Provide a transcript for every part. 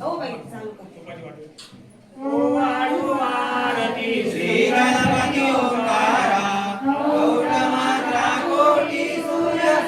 हो बाई चालू करते. वाढू आरती श्री गणपती ओंकारा कोट मात्रा कोटी सूर्य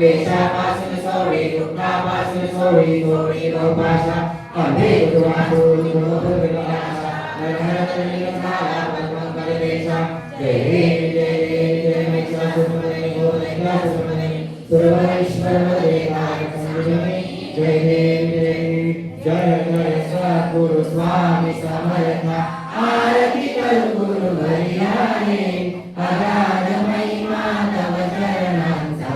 Kesapasun sorry, dukapasun sorry, sorry lopasa, kami berdoa dulu berdoa, negara terlihat salah bangsa berdesa, jadi meksa sumene meksa sumene, surabaya merdeka sendiri, jadi jaya jaya Sadguru Swami Samartha, arati Guru Haryani, ada महिमा तव चरणांचा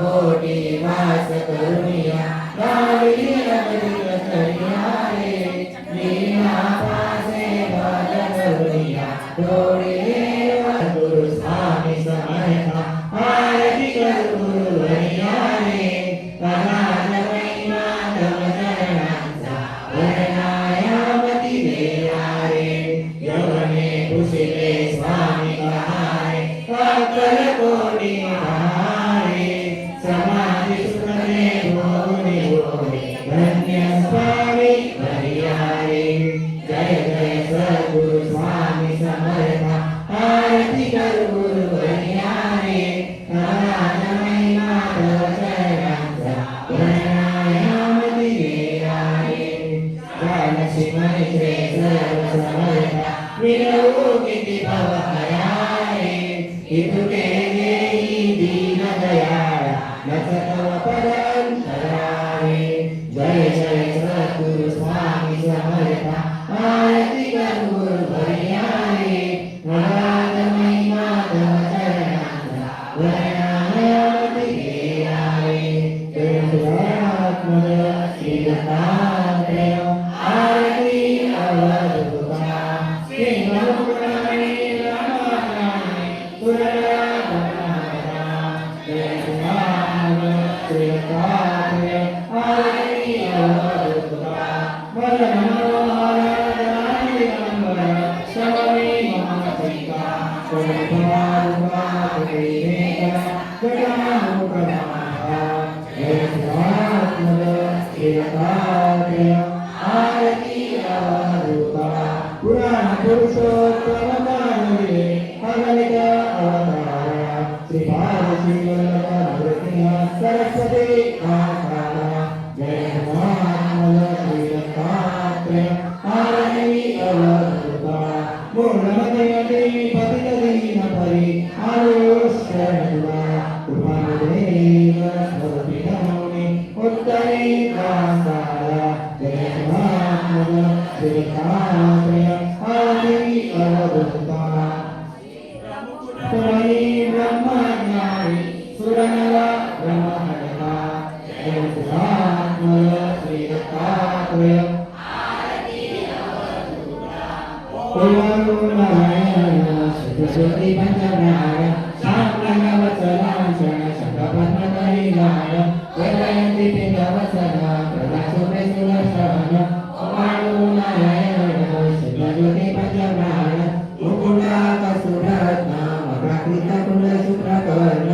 कोटी वास करुनिया गावी मीना पासे करुनिया गुरु स्वामी समर्था आरती गुरु हरियाणे प्रधान महिमा तव चरणांचा वर्णायामती देवारे यवने कुशिले स्वामी कहाय काकल कोटी समाधि सुखने भोनि भोनि धन्य स्वामी हरियारे जय जय सद्गुरु स्वामी समर्था आरती गुरु हरियारे प्रधान महिमा तव चरणांचा वर्णायामती देवारे जानसी मैत्रे सर्व समर्था विनवो किती भवहराय इतुके देई दीन दयाळा नचतव परांतराळे जय जय सद्गुरु स्वामी समर्था आरती गुरु हरियारे प्रधान महिमा तव चरणांचा वर्णायामती देवारे जय आत्मद श्री दत्तात्रेय आरती अवधूता श्री नमोनारायण रामानारायण सुरराधनारा जय श्री दत्तात्रेय आरती अवधूता मन मनोहराय नमः स्वामी महाचिका स्वरूपा देवेका जगन्नाथ प्रभा जय आत्मद श्री दत्तात्रेय आरती अवधूता पुराण पुरुषोत्तम काले अगणित अवतारा श्री भारती सरस्वती आकारा जय आत्मद श्री दत्तात्रेय आरती अवधूता मूलमते पतित दीन परि आयुष्यनुवा कृपादेव स्मृति नमोनि उत्तरे दासाया जय आत्मद श्री दत्तात्रेय आरती अवधूता पुराणी ब्रह्मज्ञानी सुरनरा ब्रह्महरता जय आत्मद श्री दत्तात्रेय आरती अवधूता देवानु नारायण सुखश्रुती पंचप्राण शांतनवचनांचन शतपद्मकरीलाय वेदयन्ति पिंडवसना प्रदासुते सुदर्शन ओमानु नारायण सुखश्रुती पंचप्राण मुकुटाकसुरत्न अप्राकृत कुलशुक्रकर्ण